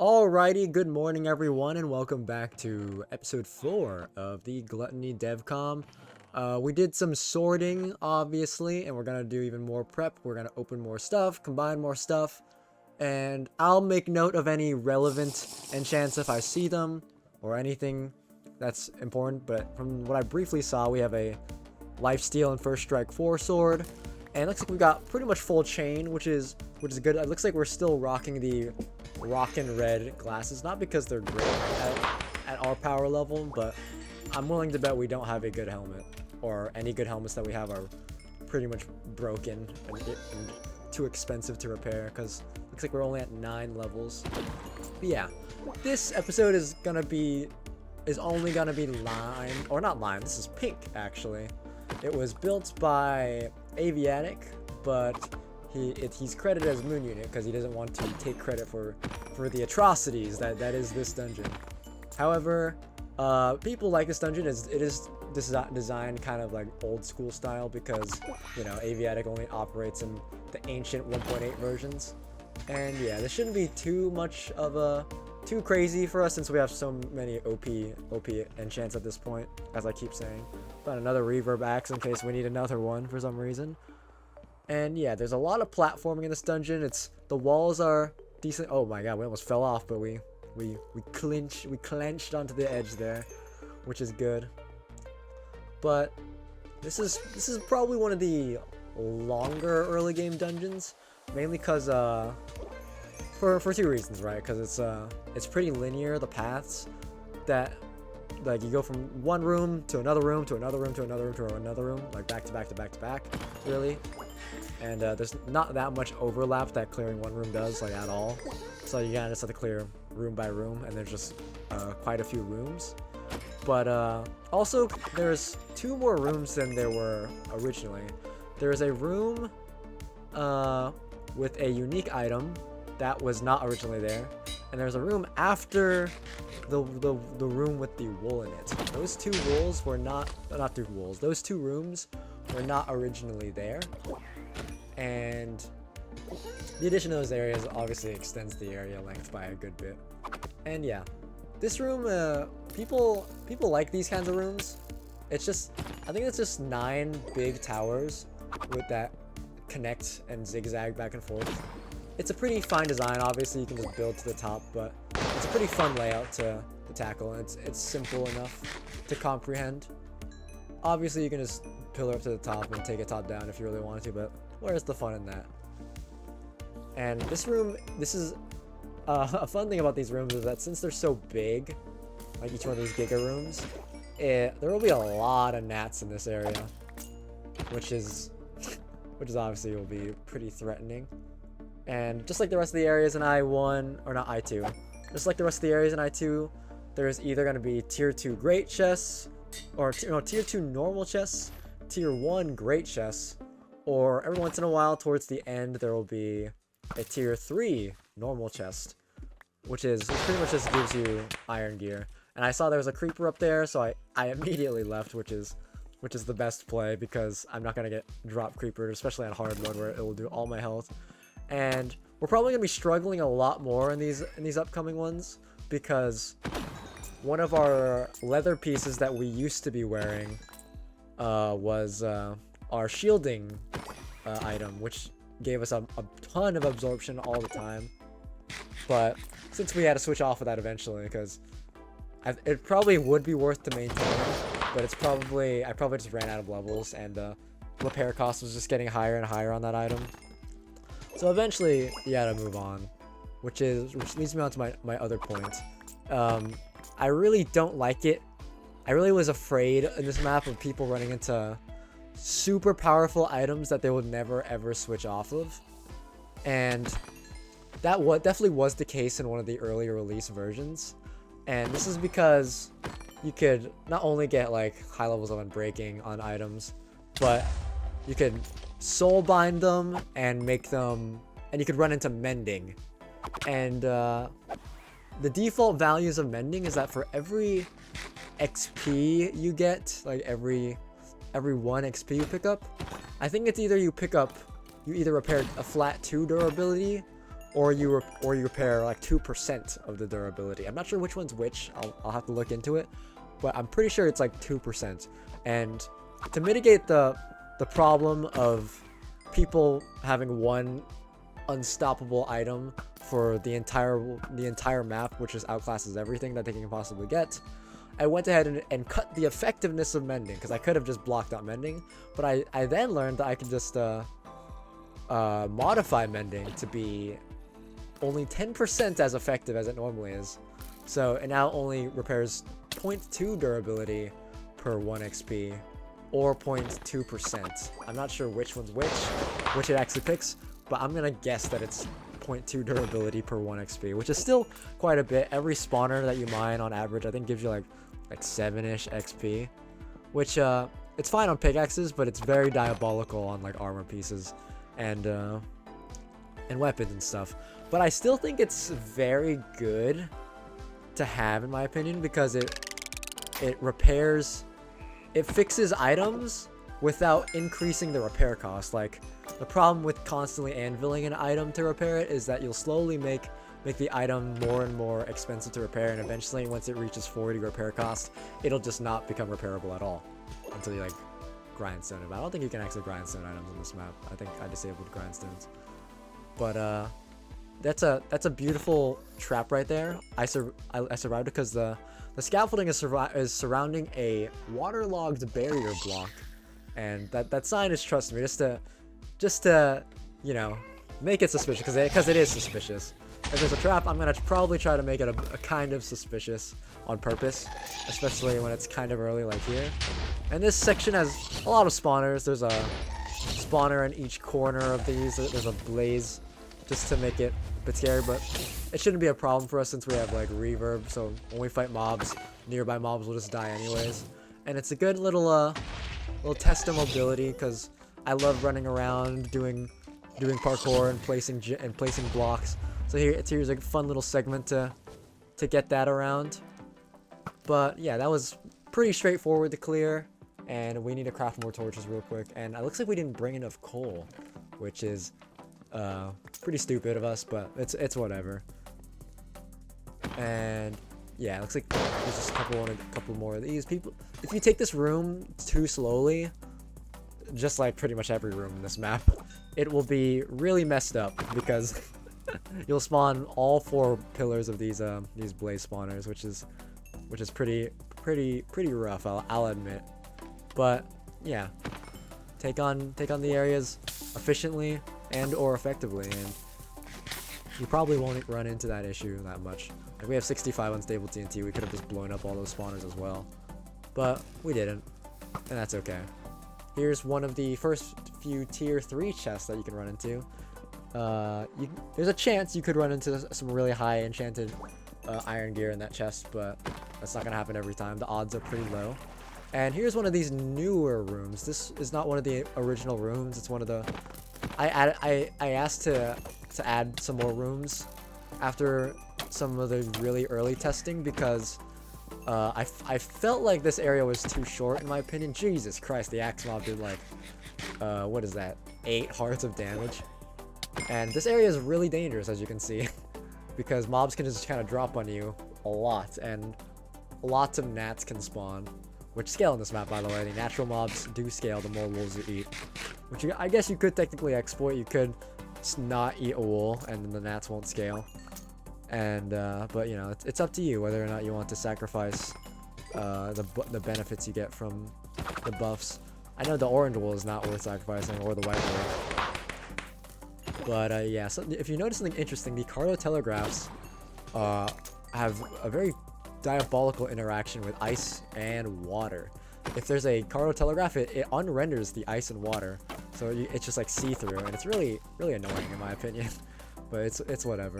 Alrighty, good morning everyone, and welcome back to episode 4 of the Gluttony Devcom. We did some sorting, obviously, and we're gonna do even more prep. We're gonna open more stuff, combine more stuff, and I'll make note of any relevant enchants if I see them, or anything that's important. But from what I briefly saw, we have a Lifesteal and First Strike 4 sword, and it looks like we got pretty much full chain, which is good. It looks like we're still rocking the rockin' red glasses, not because they're great at our power level, but I'm willing to bet we don't have a good helmet, or any good helmets that we have are pretty much broken and too expensive to repair, because it looks like we're only at 9 levels. But yeah, this episode is only gonna be lime, or not lime, this is pink actually. It was built by Aviatic, but he's credited as Moon Unit because he doesn't want to take credit for the atrocities that is this dungeon. However, people like this dungeon. It is designed kind of like old school style because, you know, Aviatic only operates in the ancient 1.8 versions. And yeah, this shouldn't be too crazy for us since we have so many OP enchants at this point, as I keep saying. Found another reverb axe in case we need another one for some reason. And yeah, there's a lot of platforming in this dungeon. The walls are decent. Oh my god, we almost fell off, but we clenched onto the edge there, which is good. But this is probably one of the longer early game dungeons, mainly because for two reasons, right? Because it's pretty linear, the paths, that like you go from one room to another room to another room to another room to another room, like back to back to back to back, really. And there's not that much overlap that clearing one room does, like, at all. So you kind of just have to clear room by room, and there's just quite a few rooms. But also, there's 2 more rooms than there were originally. There's a room with a unique item that was not originally there, and there's a room after the room with the wool in it. Those 2 rooms were those 2 rooms were not originally there. And the addition of those areas obviously extends the area length by a good bit. And yeah, this room, people like these kinds of rooms. I think it's just 9 big towers with that connect and zigzag back and forth. It's a pretty fine design. Obviously you can just build to the top, but it's a pretty fun layout to tackle, and it's simple enough to comprehend. Obviously you can just pillar up to the top and take it top down if you really want to, but where's the fun in that? And this is a fun thing about these rooms is that since they're so big, like each one of these giga rooms, there will be a lot of gnats in this area, which is obviously will be pretty threatening. And just like the rest of the areas in I1, or not I2, just like the rest of the areas in I2, there's either going to be tier 2 great chests, or tier 2 normal chests, tier 1 great chests, or every once in a while towards the end there will be a tier 3 normal chest, which pretty much just gives you iron gear. And I saw there was a creeper up there, so I immediately left, which is the best play, because I'm not gonna get drop creeper, especially on hard mode where it will do all my health. And we're probably gonna be struggling a lot more in these upcoming ones, because one of our leather pieces that we used to be wearing was our shielding item, which gave us a ton of absorption all the time. But since we had to switch off of that eventually, because it probably would be worth to maintain, but I probably just ran out of levels, and repair cost was just getting higher and higher on that item. So eventually you gotta move on, which leads me on to my other point. I really don't like it. I really was afraid in this map of people running into super powerful items that they would never ever switch off of, and that definitely was the case in one of the earlier release versions. And this is because you could not only get like high levels of unbreaking on items, but you could soul bind them and make them, and you could run into mending. And the default values of mending is that for every XP you get, like every 1 XP you pick up, I think it's either you either repair a flat 2 durability, or you repair like 2% of the durability. I'm not sure which one's which. I'll have to look into it, but I'm pretty sure it's like 2%. And to mitigate the problem of people having one unstoppable item for the entire map, which just outclasses everything that they can possibly get, I went ahead and cut the effectiveness of mending, because I could have just blocked out mending, but I then learned that I could just modify mending to be only 10% as effective as it normally is. So it now only repairs 0.2 durability per 1 XP, or 0.2%. I'm not sure which one's which it actually picks, but I'm gonna guess that it's 0.2 durability per 1 XP, which is still quite a bit. Every spawner that you mine on average, I think, gives you like 7-ish XP, which it's fine on pickaxes, but it's very diabolical on like armor pieces and weapons and stuff. But I still think it's very good to have, in my opinion, because it repairs, it fixes items without increasing the repair cost. Like, the problem with constantly anviling an item to repair it is that you'll slowly make the item more and more expensive to repair, and eventually, once it reaches 40 repair cost, it'll just not become repairable at all until you like grindstone it. But I don't think you can actually grindstone items in this map. I think I disabled grindstones. But that's a beautiful trap right there. I survived because the scaffolding is surrounding a waterlogged barrier block, and that sign is, trust me, just to you know, make it suspicious, because it is suspicious. If there's a trap, I'm gonna probably try to make it a kind of suspicious on purpose, especially when it's kind of early like here. And this section has a lot of spawners. There's a spawner in each corner of these. There's a blaze just to make it a bit scary, but it shouldn't be a problem for us since we have like reverb, so when we fight mobs, nearby mobs will just die anyways. And it's a good little test of mobility, because I love running around doing parkour and placing blocks. So here's a fun little segment to get that around. But yeah, that was pretty straightforward to clear, and we need to craft more torches real quick. And it looks like we didn't bring enough coal, which is pretty stupid of us, but it's whatever. And yeah, it looks like there's just a couple more of these. People, if you take this room too slowly, just like pretty much every room in this map, it will be really messed up, because you'll spawn all 4 pillars of these blaze spawners, which is pretty rough, I'll admit. But yeah, take on the areas efficiently and or effectively, and you probably won't run into that issue that much. Like, we have 65 unstable TNT. We could have just blown up all those spawners as well, but we didn't, and that's okay. Here's one of the first few tier 3 chests that you can run into. There's a chance you could run into some really high enchanted iron gear in that chest, but that's not gonna happen every time. The odds are pretty low. And here's one of these newer rooms. This is not one of the original rooms. It's one of the... I asked to add some more rooms after some of the really early testing, because I felt like this area was too short, in my opinion. Jesus Christ, the axe mob did like, what is that? 8 hearts of damage. And this area is really dangerous, as you can see, because mobs can just kind of drop on you a lot, and lots of gnats can spawn, which scale in this map, by the way. The natural mobs do scale the more wolves you eat, which I guess you could technically exploit. You could not eat a wool, and then the gnats won't scale. And but you know, it's up to you whether or not you want to sacrifice the benefits you get from the buffs. I know the orange wool is not worth sacrificing, or the white wool. But yeah, so if you notice something interesting, the cartotelegraphs have a very diabolical interaction with ice and water. If there's a cartotelegraph, it unrenders the ice and water, so it's just like see-through, and it's really annoying in my opinion. But it's whatever.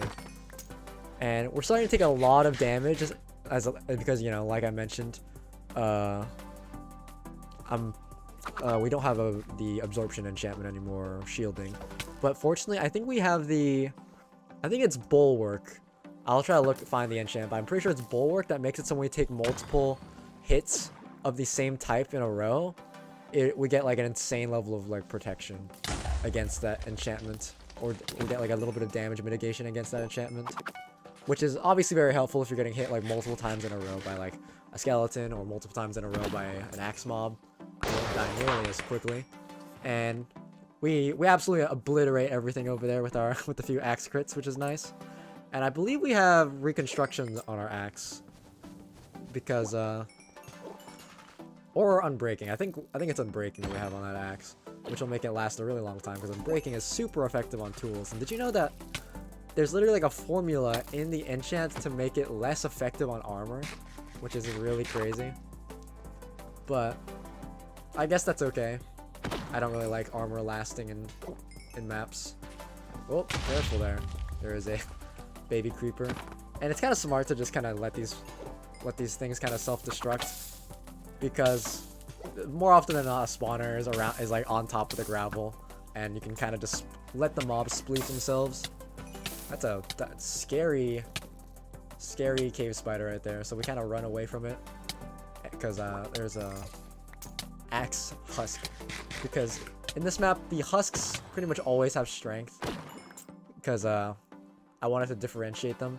And we're starting to take a lot of damage because, you know, like I mentioned, we don't have the absorption enchantment anymore, or shielding. But fortunately, I think we have I think it's bulwark. I'll try to find the enchant, but I'm pretty sure it's bulwark that makes it so when we take multiple hits of the same type in a row, we get like an insane level of like protection against that enchantment. or get like a little bit of damage mitigation against that enchantment, which is obviously very helpful if you're getting hit like multiple times in a row by like a skeleton or multiple times in a row by an axe mob. You won't die nearly as quickly, and we absolutely obliterate everything over there with a few axe crits, which is nice. And I believe we have reconstruction on our axe because or unbreaking. I think it's unbreaking that we have on that axe, which will make it last a really long time because unbreaking is super effective on tools. And did you know that there's literally like a formula in the enchant to make it less effective on armor, which is really crazy. But I guess that's okay. I don't really like armor lasting in maps. Oh, careful there. There is a baby creeper. And it's kind of smart to just kind of let these things kind of self-destruct, because more often than not a spawner is like on top of the gravel, and you can kind of just let the mobs spleef themselves. That's a scary cave spider right there, so we kind of run away from it because there's a axe husk, because in this map the husks pretty much always have strength, because I wanted to differentiate them,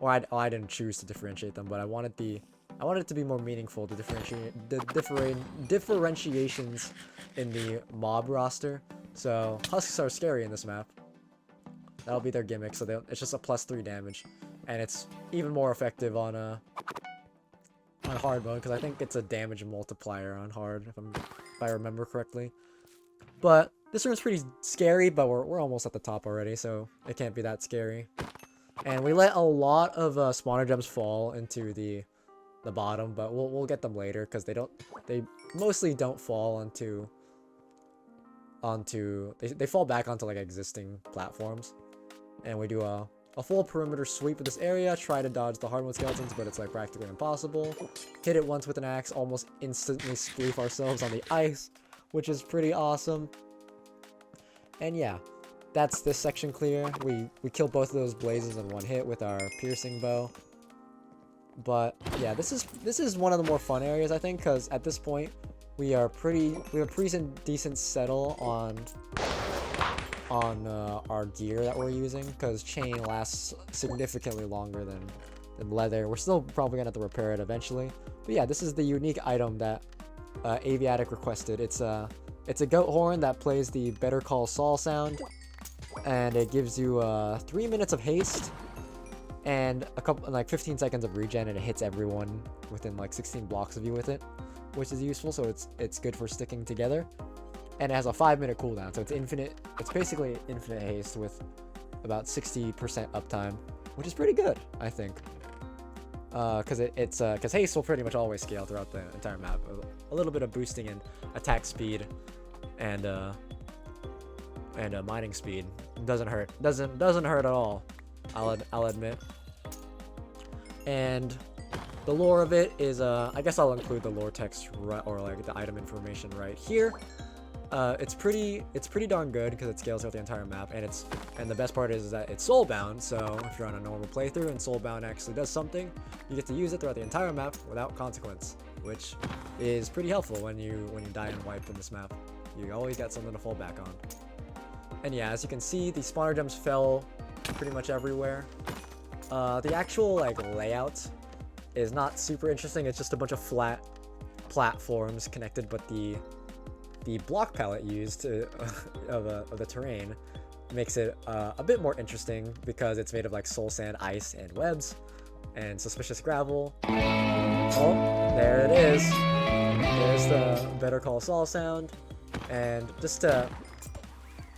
or I didn't choose to differentiate them, but I wanted it to be more meaningful to differentiate the differentiations in the mob roster. So husks are scary in this map. That'll be their gimmick. So it's just a +3 damage, and it's even more effective on hard mode because I think it's a damage multiplier on hard if I remember correctly. But this room's pretty scary, but we're almost at the top already, so it can't be that scary. And we let a lot of spawner gems fall into the bottom, but we'll get them later because they mostly don't fall they fall back onto like existing platforms. And we do a full perimeter sweep of this area, try to dodge the hard mode skeletons, but it's like practically impossible. Hit it once with an axe, almost instantly spleef ourselves on the ice, which is pretty awesome. And yeah, that's this section clear. We kill both of those blazes in one hit with our piercing bow. But yeah, this is one of the more fun areas, I think, because at this point we have a pretty decent settle on our gear that we're using, because chain lasts significantly longer than leather. We're still probably gonna have to repair it eventually, but yeah, this is the unique item that Aviatic requested. It's a goat horn that plays the Better Call Saul sound, and it gives you 3 minutes of haste and like 15 seconds of regen, and it hits everyone within like 16 blocks of you with it, which is useful. So it's good for sticking together, and it has a 5-minute cooldown, so it's infinite. It's basically infinite haste with about 60% uptime, which is pretty good, I think. Because haste will pretty much always scale throughout the entire map. A little bit of boosting in attack speed and mining speed doesn't hurt. Doesn't hurt at all. I'll admit. And the lore of it is I guess I'll include the lore text or like the item information right here. It's pretty darn good because it scales throughout the entire map, and the best part is that it's soulbound. So if you're on a normal playthrough and soulbound actually does something, you get to use it throughout the entire map without consequence, which is pretty helpful when you die and wipe in this map. You always got something to fall back on. And yeah, as you can see, the spawner gems fell pretty much everywhere. The actual like layout is not super interesting. It's just a bunch of flat platforms connected, but the block palette used of the terrain makes it a bit more interesting because it's made of like soul sand, ice, and webs, and suspicious gravel. Oh, there it is. There's the Better Call Saul sound, and just to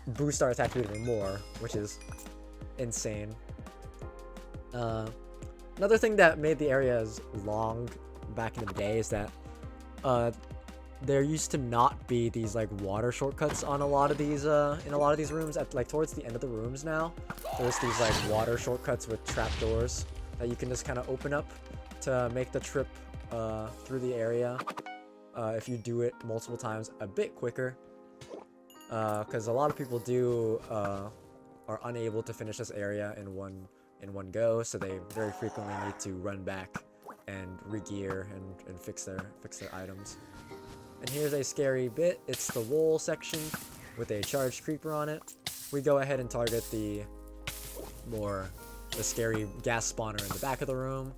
boost our attack speed even more, which is insane. Another thing that made the areas long back in the day is that there used to not be these like water shortcuts on a lot of these rooms. At like towards the end of the rooms now, there's these like water shortcuts with trapdoors that you can just kind of open up to make the trip through the area if you do it multiple times a bit quicker. Because a lot of people are unable to finish this area in one go, so they very frequently need to run back and re-gear and fix their items. And here's a scary bit. It's the wool section with a charged creeper on it, we go ahead and target the scary gas spawner in the back of the room,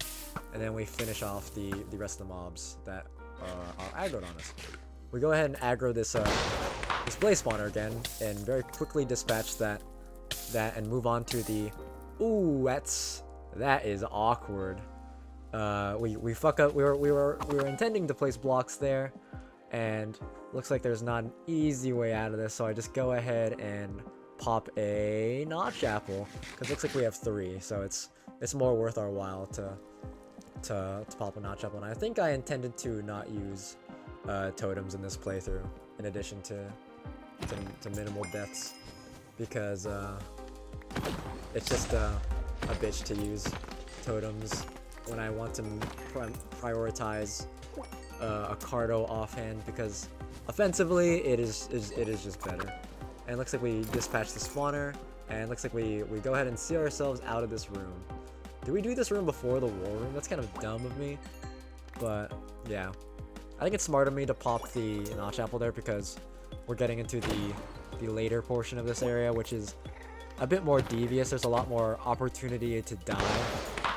and then we finish off the rest of the mobs that are aggroed on us. We go ahead and aggro this blaze spawner again, and very quickly dispatch that and move on to the. Ooh, that is awkward. We fuck up. We were intending to place blocks there, and looks like there's not an easy way out of this. So I just go ahead and pop a notch apple, because it looks like we have 3, so it's more worth our while to pop a notch apple. And I think I intended to not use totems in this playthrough, in addition to minimal deaths, because it's just a bitch to use totems when I want to prioritize a Cardo offhand, because offensively it is just better. And it looks like we dispatch the spawner, and it looks like we go ahead and see ourselves out of this room. Did we do this room before the war room? That's kind of dumb of me, but yeah. I think it's smart of me to pop the notch apple there, because we're getting into the later portion of this area, which is a bit more devious. There's a lot more opportunity to die,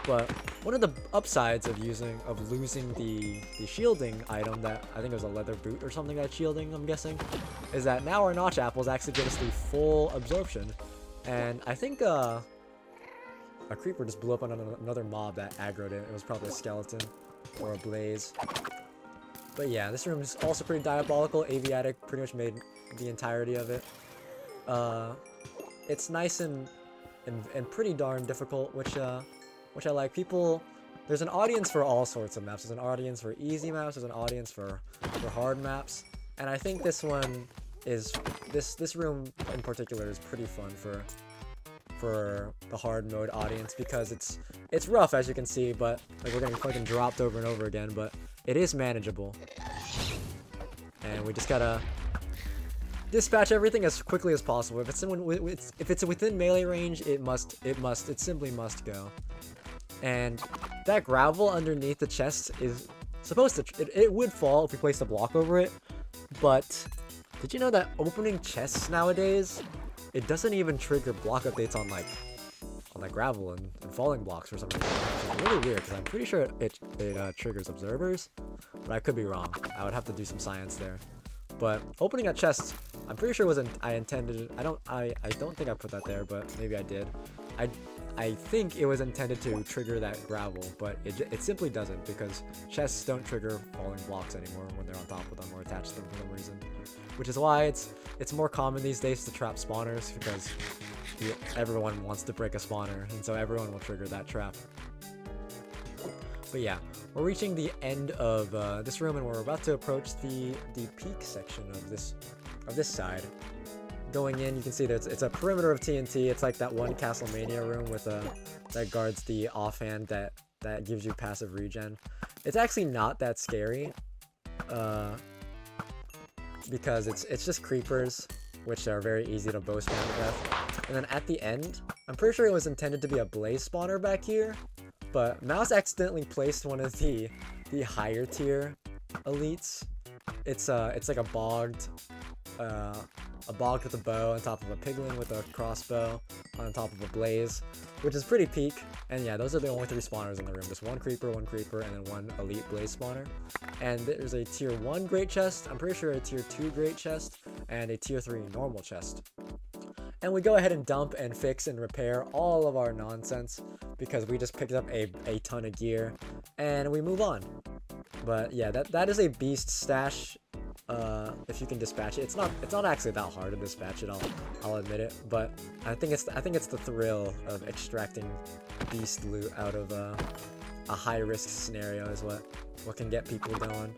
but one of the upsides of losing the shielding item, that I think it was a leather boot or something that's shielding, I'm guessing, is that now our notch apples actually give us the full absorption. And I think a creeper just blew up on another mob that aggroed it. It was probably a skeleton or a blaze. But yeah, this room is also pretty diabolical. Aviatic pretty much made the entirety of it. It's nice and pretty darn difficult, which I like. There's an audience for all sorts of maps. There's an audience for easy maps. There's an audience for hard maps. And I think this one is this room in particular is pretty fun for the hard mode audience, because it's rough, as you can see, but like we're getting fucking dropped over and over again, but it is manageable. And we just gotta dispatch everything as quickly as possible. If it's within melee range, it simply must go. And that gravel underneath the chest is supposed to, it would fall if we placed a block over it, but did you know that opening chests nowadays, it doesn't even trigger block updates on like gravel and falling blocks or something, which is really weird, because I'm pretty sure it triggers observers, but I could be wrong. I would have to do some science there. But opening a chest, I'm pretty sure I intended. I don't think I put that there, but maybe I did. I think it was intended to trigger that gravel, but it simply doesn't, because chests don't trigger falling blocks anymore when they're on top of them or attached to them for some reason. Which is why it's more common these days to trap spawners, because everyone wants to break a spawner, and so everyone will trigger that trap. But yeah, we're reaching the end of this room, and we're about to approach the peak section of this side. Going in, you can see that it's a perimeter of TNT. It's like that one Castlemania room with that guards the offhand that gives you passive regen. It's actually not that scary, because it's just creepers, which are very easy to bow spam to death. And then at the end, I'm pretty sure it was intended to be a blaze spawner back here, but Mouse accidentally placed one of the higher tier elites. It's like a bogged with a bow on top of a piglin with a crossbow on top of a blaze, which is pretty peak. And yeah, those are the only 3 spawners in the room. Just one creeper, and then one elite blaze spawner. And there's a tier 1 great chest, I'm pretty sure a tier 2 great chest, and a tier 3 normal chest. And we go ahead and dump and fix and repair all of our nonsense, because we just picked up a ton of gear, and we move on. But yeah, that is a beast stash. If you can dispatch it, it's not actually that hard to dispatch it. I'll admit it, but I think it's the thrill of extracting beast loot out of a high risk scenario is what can get people going.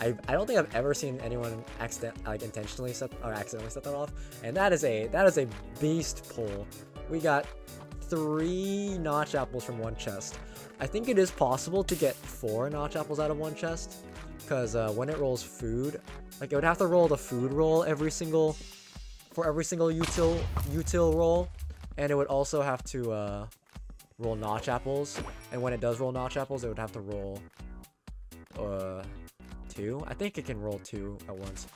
I don't think I've ever seen anyone intentionally accidentally set that off, and that is a beast pull. We got 3 notch apples from one chest. I think it is possible to get 4 notch apples out of one chest, because when it rolls food, like it would have to roll the food roll for every single util roll, and it would also have to roll notch apples. And when it does roll notch apples, it would have to roll 2. I think it can roll 2 at once,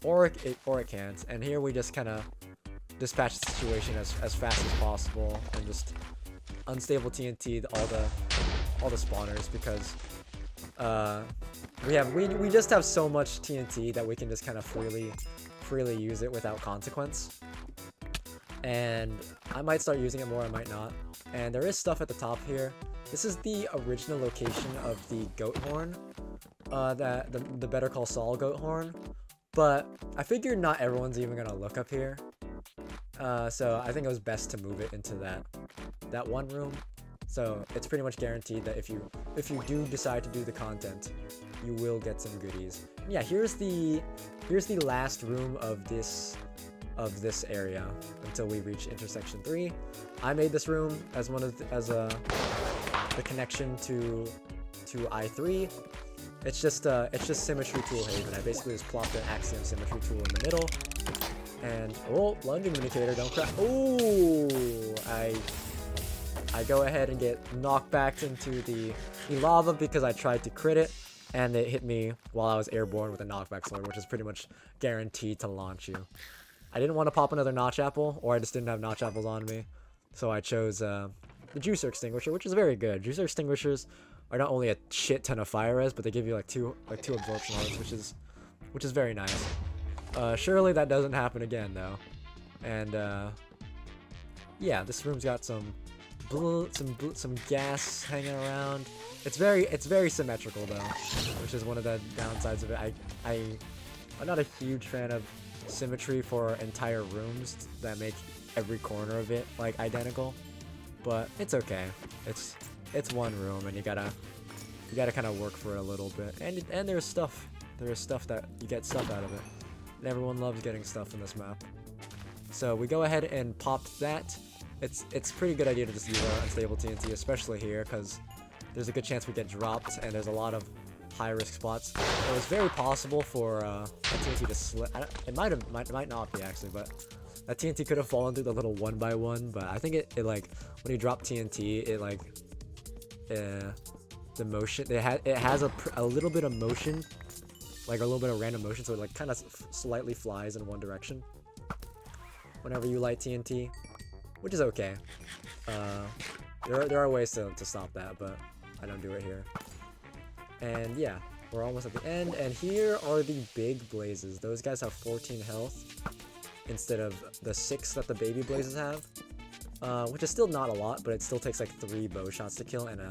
or it can't. And here we just kind of dispatch the situation as fast as possible and just unstable TNT all the spawners, because we just have so much TNT that we can just kind of freely use it without consequence. And I might start using it more, I might not. And there is stuff at the top here. This is the original location of the goat horn, the Better Call Saul goat horn. But I figured not everyone's even gonna look up here. So I think it was best to move it into that one room. So it's pretty much guaranteed that if you do decide to do the content, you will get some goodies. And yeah, here's the last room of this area until we reach intersection 3. I made this room as the connection to I3. It's just symmetry tool haven. I basically just plopped an axiom symmetry tool in the middle, and lunging indicator, don't crack. I go ahead and get knocked back into the lava because I tried to crit it, and it hit me while I was airborne with a knockback sword, which is pretty much guaranteed to launch you. I didn't want to pop another notch apple, or I just didn't have notch apples on me, so I chose the juicer extinguisher, which is very good. Juicer extinguishers are not only a shit ton of fire res, but they give you like two absorption hearts, which is very nice. Surely that doesn't happen again though. And yeah, this room's got some gas hanging around. It's very symmetrical though, which is one of the downsides of it. I'm not a huge fan of symmetry for entire rooms that make every corner of it like identical, but it's okay. It's one room, and you gotta kind of work for it a little bit. And there's stuff that you get stuff out of it, and everyone loves getting stuff in this map. So we go ahead and pop that. It's a pretty good idea to just use our unstable TNT, especially here, because there's a good chance we get dropped, and there's a lot of high-risk spots. It was very possible for a TNT to slip. It might not be actually, but that TNT could have fallen through the little 1x1. But I think it like when you drop TNT, it like the motion it has a little bit of motion, like a little bit of random motion, so it like kind of slightly flies in one direction whenever you light TNT, which is okay. There are ways to stop that, but I don't do it here. And yeah, we're almost at the end, and here are the big blazes. Those guys have 14 health instead of the 6 that the baby blazes have, which is still not a lot, but it still takes like 3 bow shots to kill. And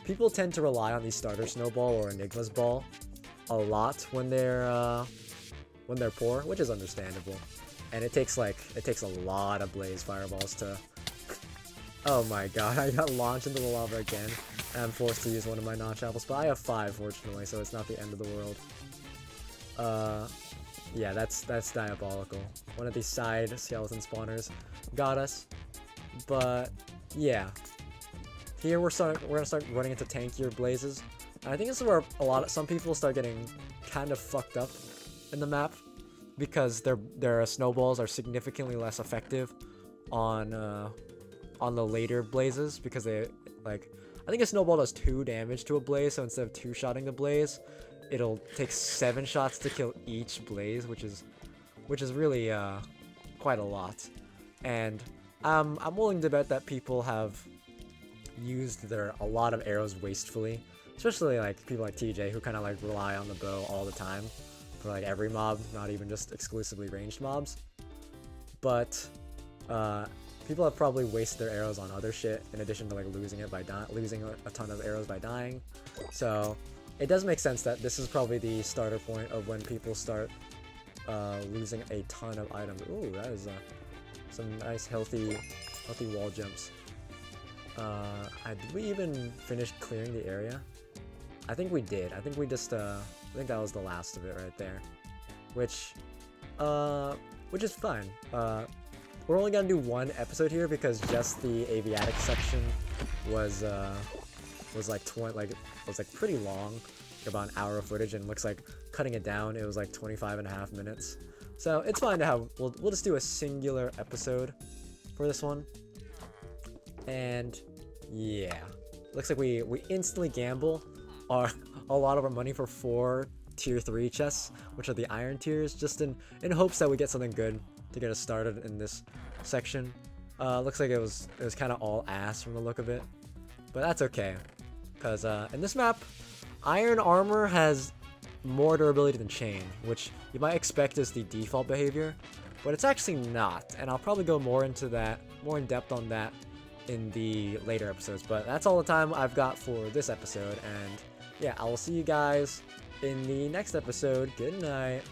people tend to rely on the starter snowball or Enigma's ball a lot when they're poor, which is understandable. And it takes a lot of blaze fireballs to. Oh my god, I got launched into the lava again, and I'm forced to use one of my notch apples, but I have 5 fortunately, so it's not the end of the world. Yeah, that's diabolical. One of these side skeleton spawners got us, but yeah. Here we're gonna start running into tankier blazes, and I think this is where some people start getting kind of fucked up in the map, because their snowballs are significantly less effective on the later blazes, because they I think a snowball does 2 damage to a blaze, so instead of 2-shotting the blaze, it'll take 7 shots to kill each blaze, which is really quite a lot. And I'm willing to bet that people have used a lot of arrows wastefully, especially like people like TJ, who kind of like rely on the bow all the time for like every mob, not even just exclusively ranged mobs. But people have probably wasted their arrows on other shit in addition to like losing a ton of arrows by dying. So it does make sense that this is probably the starter point of when people start losing a ton of items. Ooh, that is some nice healthy wall jumps. Did we even finish clearing the area? I think we did. I think we just I think that was the last of it right there, which is fine. We're only gonna do 1 episode here because just the aviatic section was pretty long, about an hour of footage, and looks like cutting it down it was like 25.5 minutes. So it's fine to have. We'll just do a singular episode for this one. And yeah, looks like we instantly gamble a lot of our money for 4 tier 3 chests, which are the iron tiers, just in hopes that we get something good to get us started in this section. Looks like it was kind of all ass from the look of it, but that's okay, because in this map, iron armor has more durability than chain, which you might expect is the default behavior, but it's actually not, and I'll probably go more into that, more in depth on that in the later episodes. But that's all the time I've got for this episode, and yeah, I will see you guys in the next episode. Good night.